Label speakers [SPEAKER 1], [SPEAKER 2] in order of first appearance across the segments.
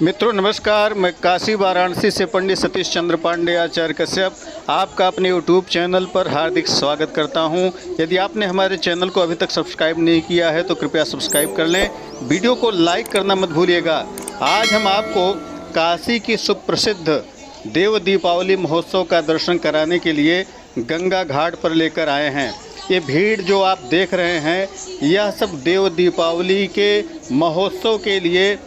[SPEAKER 1] मित्रों नमस्कार, मैं काशी वाराणसी से पंडित सतीश चंद्र पांडे आचार्य कश्यप आपका अपने यूट्यूब चैनल पर हार्दिक स्वागत करता हूं। यदि आपने हमारे चैनल को अभी तक सब्सक्राइब नहीं किया है तो कृपया सब्सक्राइब कर लें, वीडियो को लाइक करना मत भूलिएगा। आज हम आपको काशी की सुप्रसिद्ध देव दीपावली महोत्सव का दर्शन कराने के लिए गंगा घाट पर लेकर आए हैं। ये भीड़ जो आप देख रहे हैं यह सब देव दीपावली के महोत्सव के लिए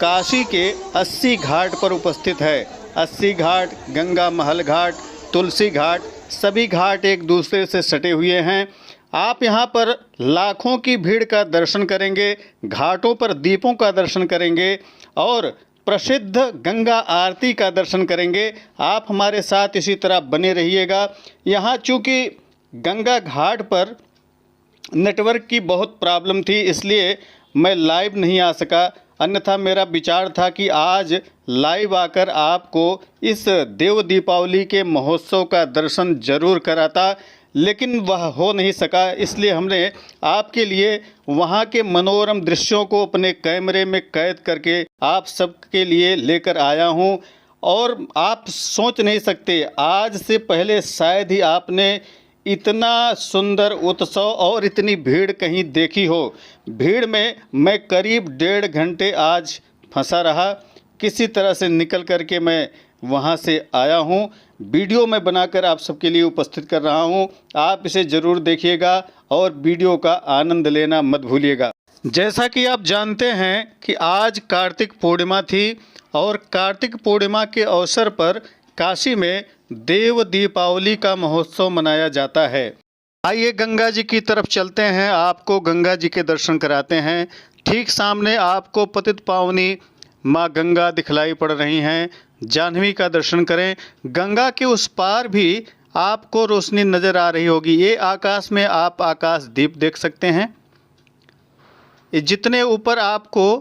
[SPEAKER 1] काशी के 80 घाट पर उपस्थित है। 80 घाट, गंगा महल घाट, तुलसी घाट, सभी घाट एक दूसरे से सटे हुए हैं। आप यहाँ पर लाखों की भीड़ का दर्शन करेंगे, घाटों पर दीपों का दर्शन करेंगे और प्रसिद्ध गंगा आरती का दर्शन करेंगे। आप हमारे साथ इसी तरह बने रहिएगा। यहाँ चूँकि गंगा घाट पर नेटवर्क की बहुत प्रॉब्लम थी, इसलिए मैं लाइव नहीं आ सका। अन्यथा मेरा विचार था कि आज लाइव आकर आपको इस देव दीपावली के महोत्सव का दर्शन जरूर कराता, लेकिन वह हो नहीं सका। इसलिए हमने आपके लिए वहां के मनोरम दृश्यों को अपने कैमरे में कैद करके आप सबके लिए लेकर आया हूं। और आप सोच नहीं सकते, आज से पहले शायद ही आपने इतना सुंदर उत्सव और इतनी भीड़ कहीं देखी हो। भीड़ में मैं करीब 1.5 घंटे आज फंसा रहा। किसी तरह से निकल करके मैं वहां से आया हूं। वीडियो में बनाकर आप सबके लिए उपस्थित कर रहा हूं। आप इसे ज़रूर देखिएगा और वीडियो का आनंद लेना मत भूलिएगा। जैसा कि आप जानते हैं कि आज कार्तिक पूर्णिमा थी और कार्तिक पूर्णिमा के अवसर पर काशी में देव दीपावली का महोत्सव मनाया जाता है। आइए गंगा जी की तरफ चलते हैं, आपको गंगा जी के दर्शन कराते हैं। ठीक सामने आपको पतित पावनी माँ गंगा दिखलाई पड़ रही हैं। जाह्नवी का दर्शन करें। गंगा के उस पार भी आपको रोशनी नज़र आ रही होगी। ये आकाश में आप आकाश दीप देख सकते हैं। ये जितने ऊपर आपको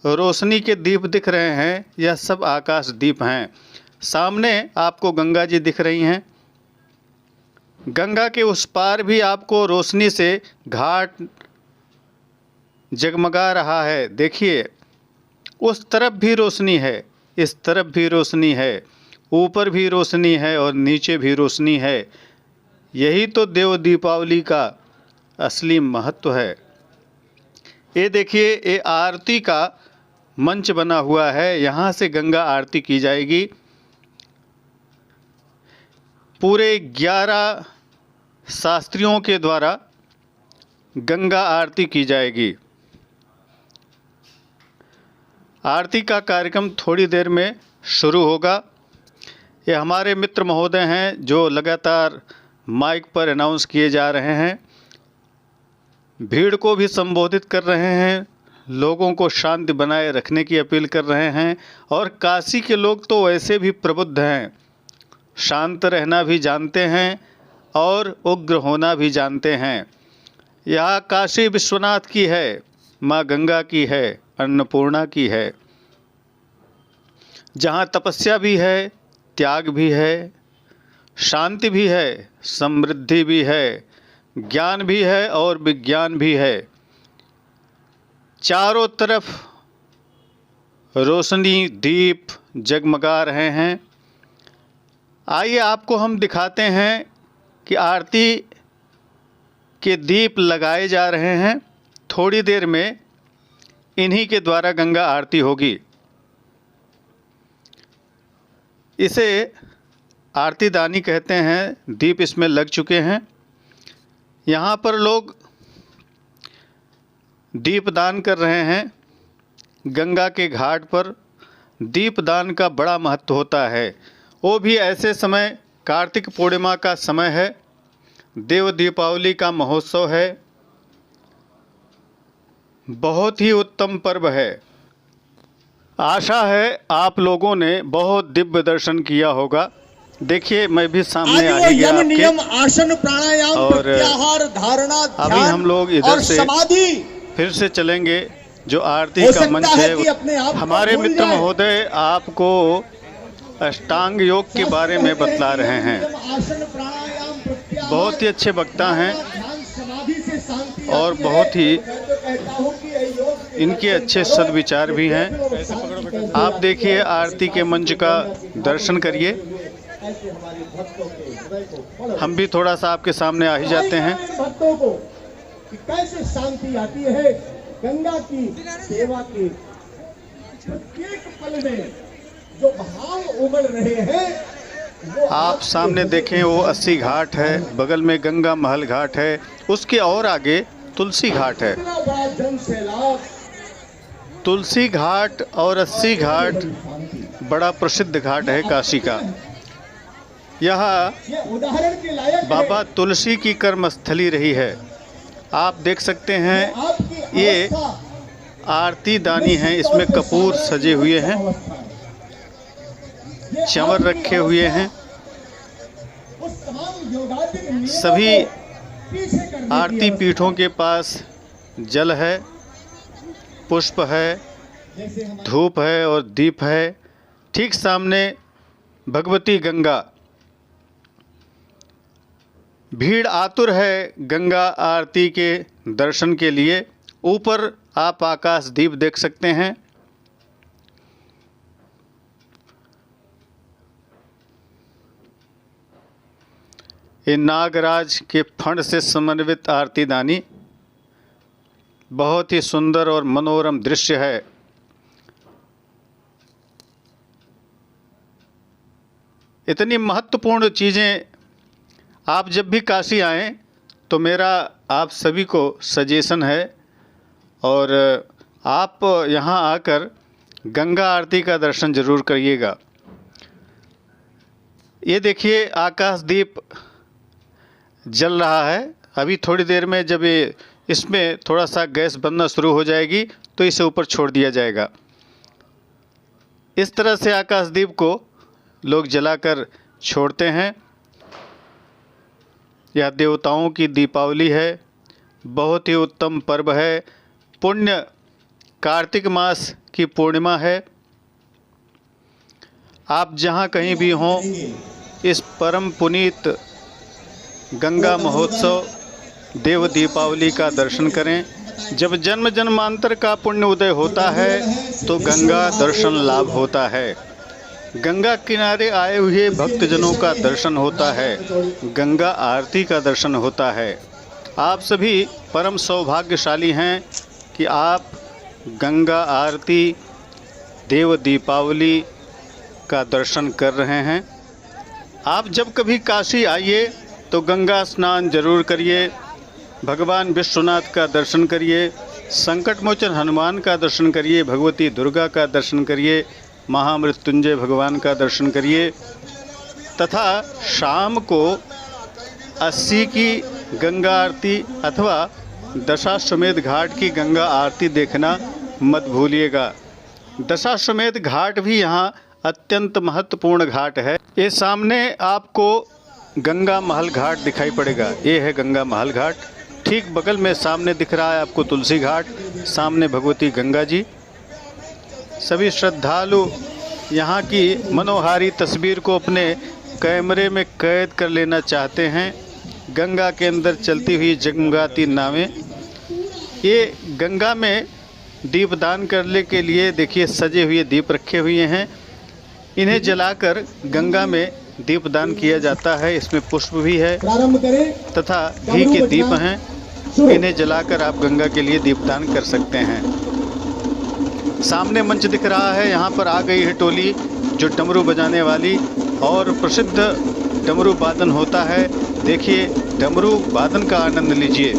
[SPEAKER 1] रोशनी के दीप दिख रहे हैं यह सब आकाश दीप हैं। सामने आपको गंगा जी दिख रही हैं। गंगा के उस पार भी आपको रोशनी से घाट जगमगा रहा है। देखिए, उस तरफ भी रोशनी है, इस तरफ भी रोशनी है, ऊपर भी रोशनी है और नीचे भी रोशनी है। यही तो देव दीपावली का असली महत्व है। ये देखिए, ये आरती का मंच बना हुआ है। यहाँ से गंगा आरती की जाएगी। पूरे 11 शास्त्रियों के द्वारा गंगा आरती की जाएगी। आरती का कार्यक्रम थोड़ी देर में शुरू होगा। ये हमारे मित्र महोदय हैं जो लगातार माइक पर अनाउंस किए जा रहे हैं, भीड़ को भी संबोधित कर रहे हैं, लोगों को शांति बनाए रखने की अपील कर रहे हैं। और काशी के लोग तो वैसे भी प्रबुद्ध हैं, शांत रहना भी जानते हैं और उग्र होना भी जानते हैं। यह काशी विश्वनाथ की है, माँ गंगा की है, अन्नपूर्णा की है, जहाँ तपस्या भी है, त्याग भी है, शांति भी है, समृद्धि भी है, ज्ञान भी है और विज्ञान भी है। चारों तरफ रोशनी दीप जगमगा रहे हैं। आइए आपको हम दिखाते हैं कि आरती के दीप लगाए जा रहे हैं। थोड़ी देर में इन्हीं के द्वारा गंगा आरती होगी। इसे आरती दानी कहते हैं। दीप इसमें लग चुके हैं। यहाँ पर लोग दीपदान कर रहे हैं। गंगा के घाट पर दीपदान का बड़ा महत्व होता है। वो भी ऐसे समय, कार्तिक पूर्णिमा का समय है, देव दीपावली का महोत्सव है, बहुत ही उत्तम पर्व है। आशा है आप लोगों ने बहुत दिव्य दर्शन किया होगा। देखिए, मैं भी सामने आ ही गया
[SPEAKER 2] नियम, आसन, प्राणायाम,
[SPEAKER 1] और
[SPEAKER 2] प्रत्याहार, धारणा,
[SPEAKER 1] अभी हम लोग इधर से फिर से चलेंगे। जो आरती का मंच है, हमारे मित्र महोदय आपको अष्टांग योग के बारे में बतला रहे हैं। बहुत ही अच्छे वक्ता हैं और बहुत ही इनके अच्छे सद्विचार भी हैं। आप देखिए आरती के मंच का दर्शन करिए।
[SPEAKER 2] ऐसे हमारे भक्तों के हृदय को बड़ा
[SPEAKER 1] हम भी थोड़ा सा आपके सामने आ ही जाते हैं।
[SPEAKER 2] भक्तों को कि कैसे शांति आती है गंगा की सेवा के प्रत्येक पल में जो भाव उमड़ रहे हैं वो
[SPEAKER 1] आप सामने देखें वो 80 घाट है, बगल में गंगा महल घाट है, उसके और आगे तुलसी घाट है।
[SPEAKER 2] इतना बड़ा जन सैलाब
[SPEAKER 1] तुलसी घाट और 80 घाट बड़ा प्रसिद्ध घाट है काशी का। यह
[SPEAKER 2] ये उदाहरण के लायक है।
[SPEAKER 1] बाबा तुलसी की कर्मस्थली रही है। आप देख सकते हैं
[SPEAKER 2] आपकी
[SPEAKER 1] ये
[SPEAKER 2] अवस्था
[SPEAKER 1] आरती दानी हैं, इसमें कपूर सजे हुए हैं,
[SPEAKER 2] ये
[SPEAKER 1] चंवर
[SPEAKER 2] आपकी
[SPEAKER 1] रखे हुए हैं।
[SPEAKER 2] उस तमाम योगात्मक नियमों
[SPEAKER 1] सभी
[SPEAKER 2] को पीछे करने की
[SPEAKER 1] आरती
[SPEAKER 2] अवस्था।
[SPEAKER 1] पीठों के पास जल है, पुष्प है,
[SPEAKER 2] जैसे हमारे
[SPEAKER 1] धूप है और दीप है। ठीक सामने भगवती गंगा। भीड़ आतुर है गंगा आरती के दर्शन के लिए। ऊपर आप आकाश दीप देख सकते हैं। ये नागराज के फंड से समन्वित आरती दानी बहुत ही सुंदर और मनोरम दृश्य है। इतनी महत्वपूर्ण चीज़ें आप जब भी काशी आएँ तो मेरा आप सभी को सजेशन है और आप यहाँ आकर गंगा आरती का दर्शन ज़रूर करिएगा। ये देखिए आकाशदीप जल रहा है। अभी थोड़ी देर में जब ये इसमें थोड़ा सा गैस बनना शुरू हो जाएगी तो इसे ऊपर छोड़ दिया जाएगा। इस तरह से आकाशदीप को लोग जलाकर छोड़ते हैं। यह देवताओं की दीपावली है, बहुत ही उत्तम पर्व है। पुण्य कार्तिक मास की पूर्णिमा है। आप जहाँ कहीं भी हों इस परम पुनीत गंगा महोत्सव देव दीपावली का दर्शन करें। जब जन्म जन्मांतर का पुण्य उदय होता है तो गंगा दर्शन लाभ होता है। गंगा किनारे आए हुए भक्तजनों का दर्शन होता है, गंगा आरती का दर्शन होता है। आप सभी परम सौभाग्यशाली हैं कि आप गंगा आरती देव दीपावली का दर्शन कर रहे हैं। आप जब कभी काशी आइए तो गंगा स्नान जरूर करिए, भगवान विश्वनाथ का दर्शन करिए, संकट मोचन हनुमान का दर्शन करिए, भगवती दुर्गा का दर्शन करिए, महामृत्युंजय भगवान का दर्शन करिए तथा शाम को 80 की गंगा आरती अथवा दशाश्वमेध घाट की गंगा आरती देखना मत भूलिएगा। दशाश्वमेध घाट भी यहाँ अत्यंत महत्वपूर्ण घाट है। ये सामने आपको गंगा महल घाट दिखाई पड़ेगा। ये है गंगा महल घाट। ठीक बगल में सामने दिख रहा है आपको तुलसी घाट, सामने भगवती गंगा जी। सभी श्रद्धालु यहाँ की मनोहारी तस्वीर को अपने कैमरे में कैद कर लेना चाहते हैं। गंगा के अंदर चलती हुई जगमगाती नावें। ये गंगा में दीपदान करने के लिए देखिए सजे हुए दीप रखे हुए हैं। इन्हें जलाकर गंगा में दीपदान किया जाता है। इसमें पुष्प भी है
[SPEAKER 2] प्रारंभ करें
[SPEAKER 1] तथा घी के दीप हैं। इन्हें जलाकर आप गंगा के लिए दीपदान कर सकते हैं। सामने मंच दिख रहा है, यहाँ पर आ गई है टोली जो डमरू बजाने वाली और प्रसिद्ध डमरू वादन होता है। देखिए डमरू वादन का आनंद लीजिए।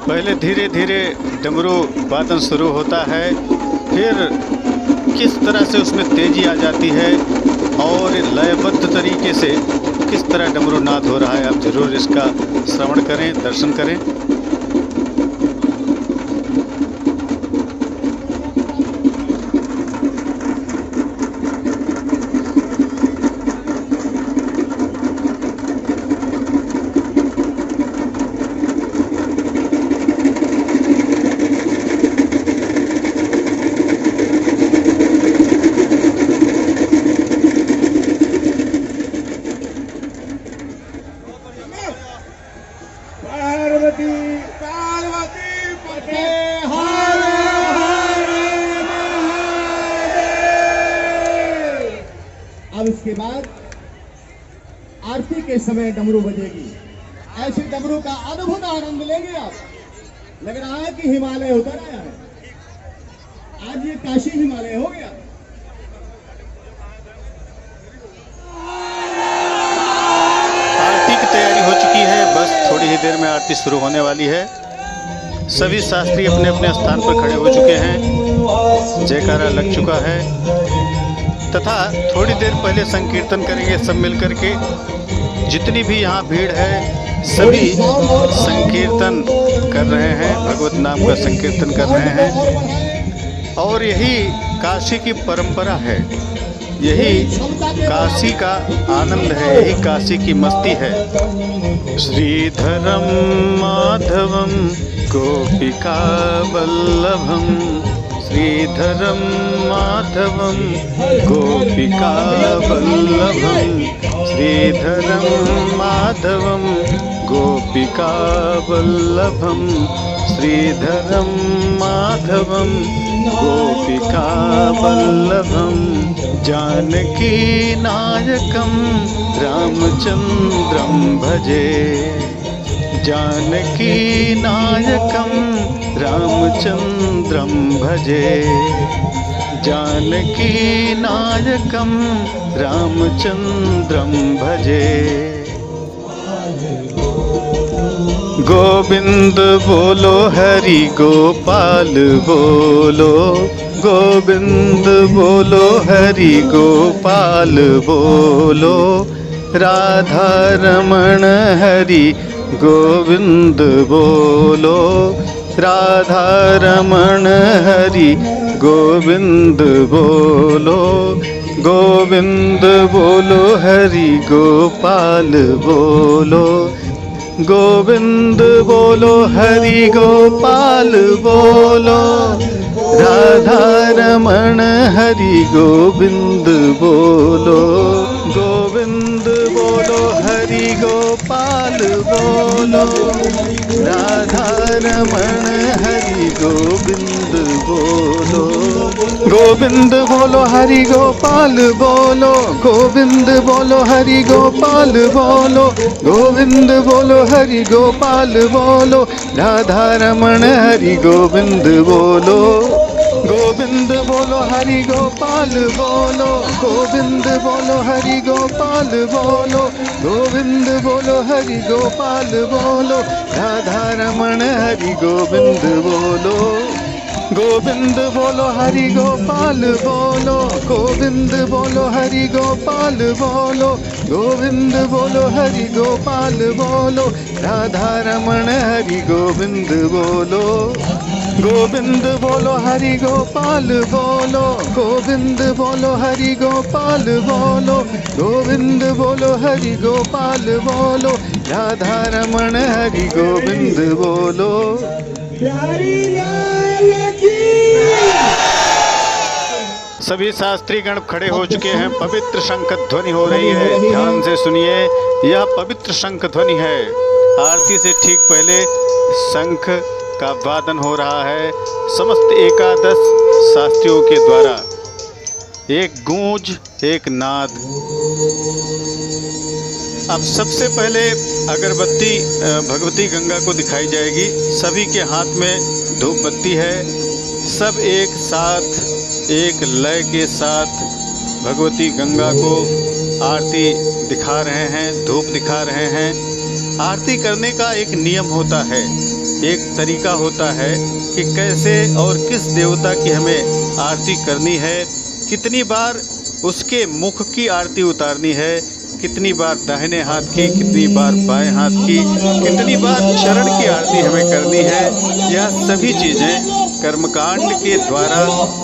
[SPEAKER 1] पहले धीरे धीरे डमरू वादन शुरू होता है, फिर किस तरह से उसमें तेजी आ जाती है और लयबद्ध तरीके से किस तरह डमरू नाद हो रहा है। आप जरूर इसका श्रवण करें, दर्शन करें।
[SPEAKER 2] पार्वती पार्वती पते हर हर महादेव। अब इसके बाद आरती के समय डमरू बजेगी। ऐसे डमरू का अद्भुत आनंद लेंगे आप। लग रहा है कि हिमालय उतर आया है। आज ये काशी हिमालय हो गया।
[SPEAKER 1] आरती की तैयारी हो चुकी है, बस थोड़ी ही देर में आरती शुरू होने वाली है। सभी शास्त्री अपने अपने स्थान पर खड़े हो चुके हैं, जयकारा लग चुका है तथा थोड़ी देर पहले संकीर्तन करेंगे सब मिलकर के। जितनी भी यहाँ भीड़ है सभी संकीर्तन कर रहे हैं, भगवत नाम का संकीर्तन कर रहे हैं। और यही काशी की परंपरा है, यही काशी का आनंद है, यही काशी की मस्ती है। श्रीधरम माधवम गोपिका वल्लभम, श्रीधरम माधवम गोपिका वल्लभम, श्रीधरम माधवम गोपिका वल्लभम, श्रीधरम माधवम गोपिका वल्लभम, जानकी नायकम रामचंद्रम भजे, जानकी नायकम रामचंद्रम भजे, जानकी नायकम रामचंद्रम भजे। गोविंद बोलो हरि गोपाल बोलो, गोविंद बोलो हरि गोपाल बोलो, राधा रमण हरि गोविंद बोलो, राधा रमण हरि गोविंद बोलो, गोविंद बोलो हरि गोपाल बोलो, गोविंद बोलो हरि गोपाल बोलो, राधा रमण हरि गोविंद बोलो, गोविंद बोलो हरि गोपाल बोलो, राधा रमण हरि गोविंद बोलो, गोविंद बोलो हरि गोपाल बोलो, गोविंद बोलो हरि गोपाल बोलो, गोविंद बोलो हरि गोपाल बोलो, राधा रमण हरि गोविंद बोलो, गोविंद बोलो हरि गोपाल बोलो, गोविंद बोलो हरि गोपाल बोलो, गोविंद बोलो हरि गोपाल बोलो, राधा रमण हरि गोविंद बोलो, गोविंद बोलो हरि गोपाल बोलो, गोविंद बोलो हरि गोपाल बोलो, गोविंद बोलो हरि गोपाल बोलो, राधा रमण हरि गोविंद बोलो, गोविंद बोलो हरि गोपाल बोलो, गोविंद बोलो हरि गोपाल बोलो, गोविंद बोलो हरि गोपाल बोलो, राधा रमण हरि गोविंद बोलो। प्यारी लाल की। सभी शास्त्री गण खड़े हो चुके हैं, पवित्र शंख ध्वनि हो रही है, ध्यान से सुनिए, यह पवित्र शंख ध्वनि है। आरती से ठीक पहले शंख का वादन हो रहा है समस्त एकादश शास्त्रियों के द्वारा, एक गूंज एक नाद। अब सबसे पहले अगरबत्ती भगवती गंगा को दिखाई जाएगी, सभी के हाथ में धूप बत्ती है, सब एक साथ एक लय के साथ भगवती गंगा को आरती दिखा रहे हैं, धूप दिखा रहे हैं। आरती करने का एक नियम होता है, एक तरीका होता है कि कैसे और किस देवता की हमें आरती करनी है, कितनी बार उसके मुख की आरती उतारनी है, कितनी बार दाहिने हाथ की, कितनी बार बाएं हाथ की, कितनी बार चरण की आरती हमें करनी है। यह सभी चीज़ें कर्मकांड के द्वारा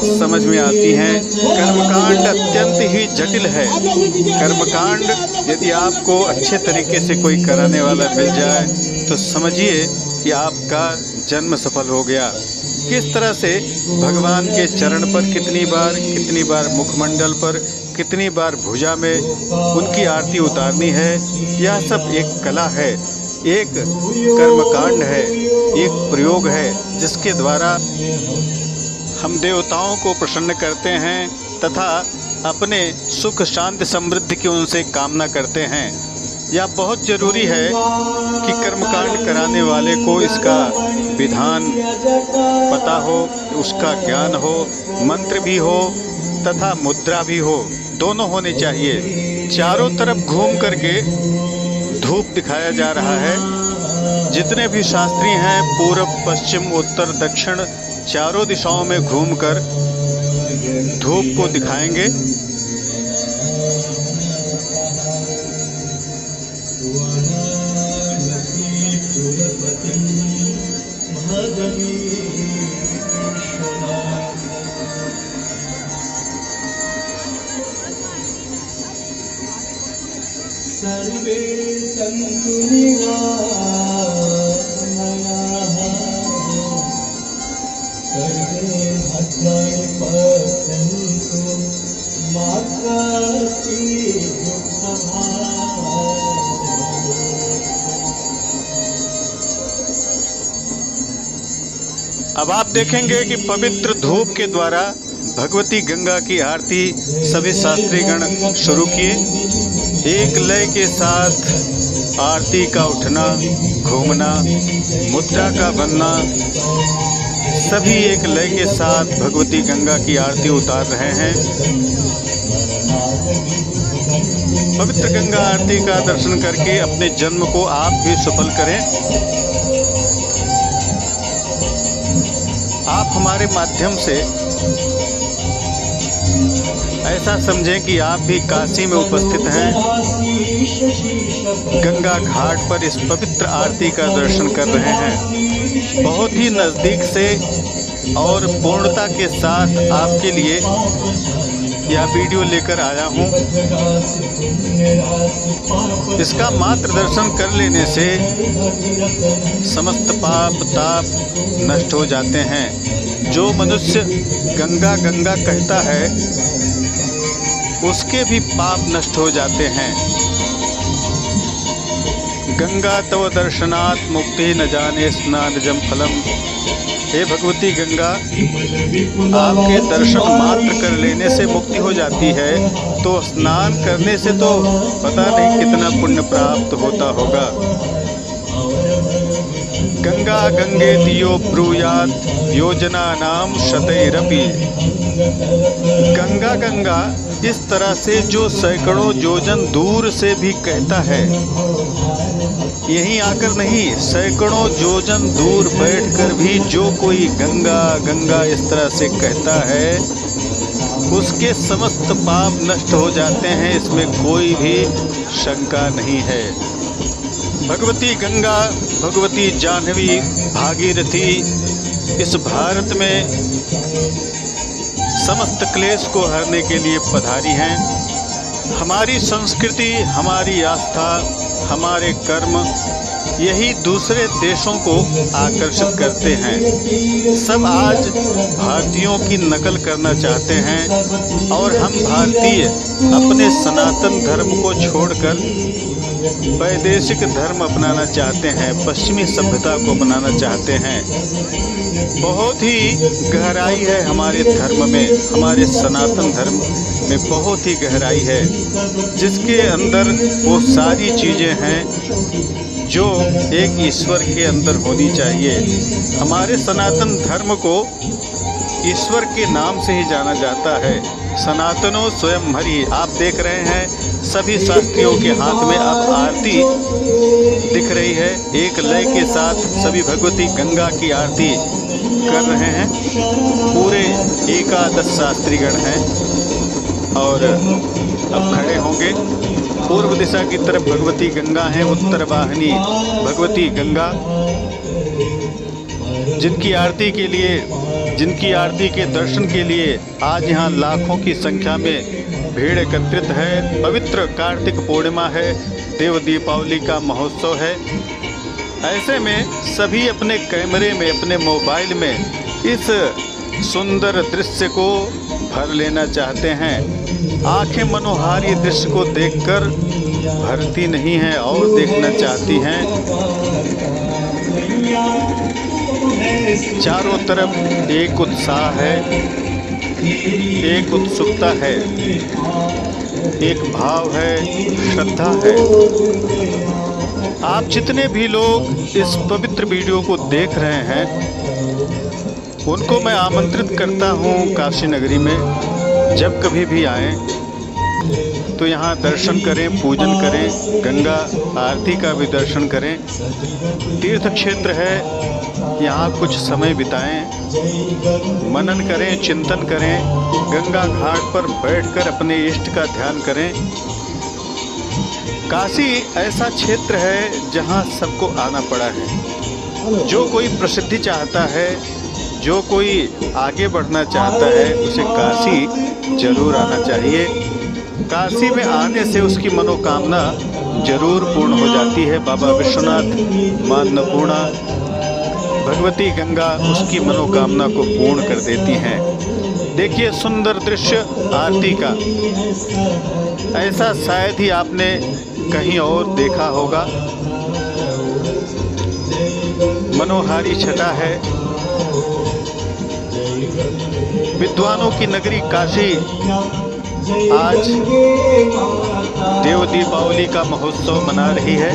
[SPEAKER 1] समझ में आती हैं। कर्मकांड अत्यंत ही जटिल है। कर्मकांड यदि आपको अच्छे तरीके से कोई कराने वाला मिल जाए तो समझिए कि आपका जन्म सफल हो गया। किस तरह से भगवान के चरण पर कितनी बार मुखमंडल पर, कितनी बार भुजा में उनकी आरती उतारनी है, यह सब एक कला है, एक कर्मकांड है, एक प्रयोग है जिसके द्वारा हम देवताओं को प्रसन्न करते हैं तथा अपने सुख शांति समृद्धि की उनसे कामना करते हैं। यह बहुत जरूरी है कि कर्मकांड कराने वाले को इसका विधान पता हो, उसका ज्ञान हो, मंत्र भी हो तथा मुद्रा भी हो, दोनों होने चाहिए। चारों तरफ घूम करके धूप दिखाया जा रहा है। जितने भी शास्त्री हैं पूर्व, पश्चिम, उत्तर, दक्षिण चारों दिशाओं में घूमकर धूप को दिखाएंगे।
[SPEAKER 2] सर्वे सन्तु निरामयाः, सर्वे भद्राणि पश्यन्तु मा कश्चित् दुःखभाग्।
[SPEAKER 1] अब आप देखेंगे कि पवित्र धूप के द्वारा भगवती गंगा की आरती सभी शास्त्रीगण शुरू किए। एक लय के साथ आरती का उठना, घूमना, मुद्रा का बनना, सभी एक लय के साथ भगवती गंगा की आरती उतार रहे हैं। पवित्र गंगा आरती का दर्शन करके अपने जन्म को आप भी सफल करें। आप हमारे माध्यम से ऐसा समझें कि आप भी काशी में उपस्थित हैं, गंगा घाट पर इस पवित्र आरती का दर्शन कर रहे हैं। बहुत ही नज़दीक से और पूर्णता के साथ आपके लिए यह वीडियो लेकर आया हूँ। इसका मात्र दर्शन कर लेने से समस्त पाप ताप नष्ट हो जाते हैं। जो मनुष्य गंगा गंगा कहता है उसके भी पाप नष्ट हो जाते हैं। गंगा तव दर्शनात् मुक्ति न जाने स्नानजं फलम। हे भगवती गंगा, आपके दर्शन मात्र कर लेने से मुक्ति हो जाती है, तो स्नान करने से तो पता नहीं कितना पुण्य प्राप्त होता होगा। गंगा गंगेति यो ब्रूयात् योजनानां शतैरपि। गंगा गंगा इस तरह से जो सैकड़ों योजन दूर से भी कहता है, यहीं आकर नहीं, सैकड़ों योजन दूर बैठकर भी जो कोई गंगा गंगा इस तरह से कहता है, उसके समस्त पाप नष्ट हो जाते हैं। इसमें कोई भी शंका नहीं है। भगवती गंगा, भगवती जाह्नवी, भागीरथी इस भारत में समस्त क्लेश को हरने के लिए पधारी हैं। हमारी संस्कृति, हमारी आस्था, हमारे कर्म यही दूसरे देशों को आकर्षित करते हैं। सब आज भारतीयों की नकल करना चाहते हैं और हम भारतीय अपने सनातन धर्म को छोड़कर वैदेशिक धर्म अपनाना चाहते हैं, पश्चिमी सभ्यता को अपनाना चाहते हैं। बहुत ही गहराई है हमारे धर्म में, हमारे सनातन धर्म में बहुत ही गहराई है, जिसके अंदर वो सारी चीज़ें हैं जो एक ईश्वर के अंदर होनी चाहिए। हमारे सनातन धर्म को ईश्वर के नाम से ही जाना जाता है। सनातनो स्वयं हरि। आप देख रहे हैं सभी शास्त्रियों के हाथ में अब आरती दिख रही है। एक लय के साथ सभी भगवती गंगा की आरती कर रहे हैं। पूरे 11 शास्त्रीगण हैं और अब खड़े होंगे। पूर्व दिशा की तरफ भगवती गंगा हैं, उत्तर वाहिनी भगवती गंगा, जिनकी आरती के दर्शन के लिए आज यहाँ लाखों की संख्या में भीड़ एकत्रित है। पवित्र कार्तिक पूर्णिमा है, देव दीपावली का महोत्सव है। ऐसे में सभी अपने कैमरे में, अपने मोबाइल में इस सुंदर दृश्य को भर लेना चाहते हैं। आंखें मनोहारी दृश्य को देखकर भरती नहीं हैं और देखना चाहती हैं। चारों तरफ एक उत्साह है, एक उत्सुकता है, एक भाव है, श्रद्धा है। आप जितने भी लोग इस पवित्र वीडियो को देख रहे हैं उनको मैं आमंत्रित करता हूं काशी नगरी में जब कभी भी आएं तो यहाँ दर्शन करें, पूजन करें, गंगा आरती का भी दर्शन करें। तीर्थ क्षेत्र है, यहाँ कुछ समय बिताएं, मनन करें, चिंतन करें, गंगा घाट पर बैठकर अपने इष्ट का ध्यान करें। काशी ऐसा क्षेत्र है जहाँ सबको आना पड़ा है। जो कोई प्रसिद्धि चाहता है, जो कोई आगे बढ़ना चाहता है, उसे काशी जरूर आना चाहिए। काशी में आने से उसकी मनोकामना जरूर पूर्ण हो जाती है। बाबा विश्वनाथ, मां अन्नपूर्णा, भगवती गंगा उसकी मनोकामना को पूर्ण कर देती हैं। देखिए सुंदर दृश्य आरती का, ऐसा शायद ही आपने कहीं और देखा होगा। मनोहारी छटा है। विद्वानों की नगरी काशी आज देव दीपावली का महोत्सव मना रही है।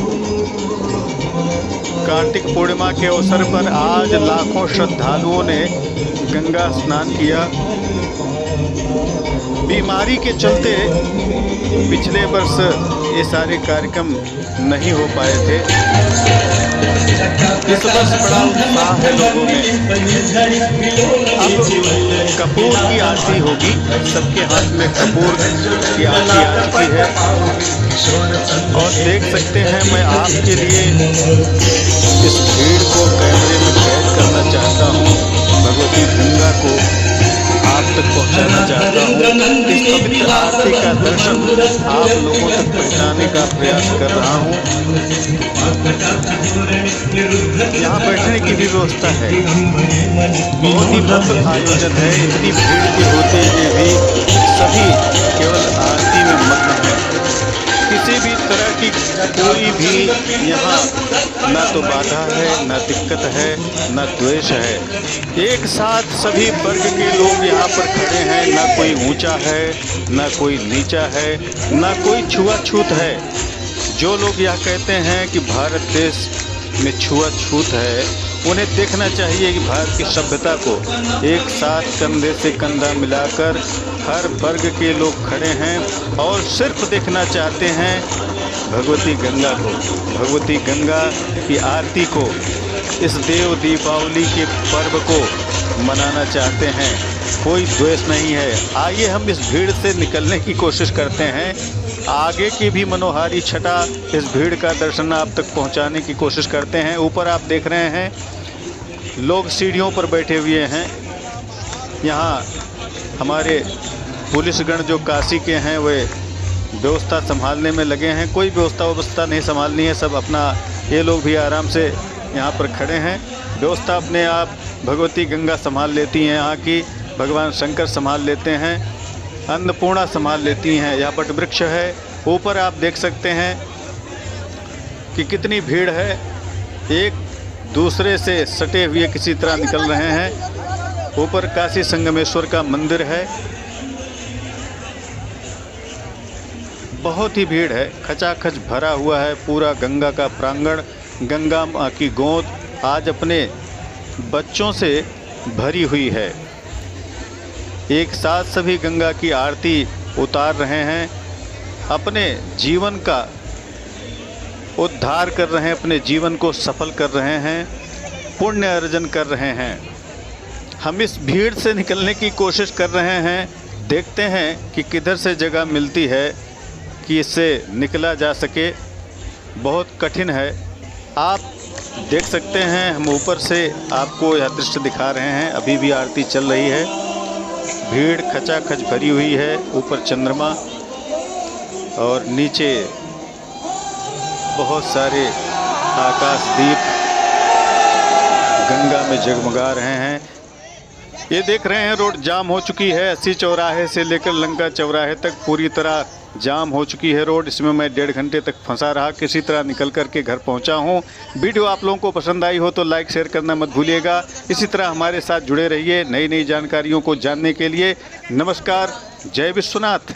[SPEAKER 1] कार्तिक पूर्णिमा के अवसर पर आज लाखों श्रद्धालुओं ने गंगा स्नान किया। बीमारी के चलते पिछले वर्ष ये सारे कार्यक्रम नहीं हो पाए थे। इस वर्ष बड़ा उत्साह है लोगों में। अब कपूर की आरती होगी, सबके हाथ में कपूर की आरती आ चुकी है और देख सकते हैं मैं आपके लिए इस भीड़ को कैमरे में कैद करना चाहता हूँ। भगवती गंगा को आप तक पहुँचाना चाहता हूँ। इस पवित्र आरती का दर्शन आप लोगों तक पहुँचाने का प्रयास कर रहा हूँ। यहाँ बैठने की भी व्यवस्था है। बहुत ही भव्य आयोजन है। इतनी भीड़ के होते हुए भी सभी केवल आरती में मग्न है। किसी भी तरह की कोई भी यहाँ ना तो बाधा है, ना दिक्कत है, ना द्वेष है। एक साथ सभी वर्ग के लोग यहाँ पर खड़े हैं। ना कोई ऊंचा है, ना कोई नीचा है, ना कोई छुआछूत है। जो लोग यह कहते हैं कि भारत देश में छुआछूत है, उन्हें देखना चाहिए कि भारत की सभ्यता को एक साथ कंधे से कंधा मिलाकर हर वर्ग के लोग खड़े हैं और सिर्फ देखना चाहते हैं भगवती गंगा को, भगवती गंगा की आरती को, इस देव दीपावली के पर्व को मनाना चाहते हैं। कोई द्वेष नहीं है। आइए हम इस भीड़ से निकलने की कोशिश करते हैं। आगे की भी मनोहारी छटा, इस भीड़ का दर्शन आप तक पहुंचाने की कोशिश करते हैं। ऊपर आप देख रहे हैं लोग सीढ़ियों पर बैठे हुए हैं। यहाँ हमारे पुलिसगण जो काशी के हैं वे व्यवस्था संभालने में लगे हैं। कोई व्यवस्था नहीं संभालनी है, सब अपना, ये लोग भी आराम से यहाँ पर खड़े हैं। व्यवस्था अपने आप भगवती गंगा संभाल लेती हैं, यहाँ की भगवान शंकर संभाल लेते हैं, अन्नपूर्णा संभाल लेती हैं। यह बट वृक्ष है। ऊपर आप देख सकते हैं कि कितनी भीड़ है। एक दूसरे से सटे हुए किसी तरह निकल रहे हैं। ऊपर काशी संगमेश्वर का मंदिर है। बहुत ही भीड़ है, खचाखच भरा हुआ है पूरा गंगा का प्रांगण। गंगा माँ की गोद आज अपने बच्चों से भरी हुई है। एक साथ सभी गंगा की आरती उतार रहे हैं, अपने जीवन का उद्धार कर रहे हैं, अपने जीवन को सफल कर रहे हैं, पुण्य अर्जन कर रहे हैं। हम इस भीड़ से निकलने की कोशिश कर रहे हैं, देखते हैं कि किधर से जगह मिलती है कि इससे निकला जा सके। बहुत कठिन है। आप देख सकते हैं, हम ऊपर से आपको यह दृश्य दिखा रहे हैं। अभी भी आरती चल रही है, भीड़ खचाखच भरी हुई है। ऊपर चंद्रमा और नीचे बहुत सारे आकाशदीप गंगा में जगमगा रहे हैं। ये देख रहे हैं रोड जाम हो चुकी है। 80 चौराहे से लेकर लंका चौराहे तक पूरी तरह जाम हो चुकी है रोड। इसमें मैं 1.5 घंटे तक फंसा रहा, किसी तरह निकल कर के घर पहुंचा हूं। वीडियो आप लोगों को पसंद आई हो तो लाइक शेयर करना मत भूलिएगा। इसी तरह हमारे साथ जुड़े रहिए नई नई जानकारियों को जानने के लिए। नमस्कार, जय विश्वनाथ।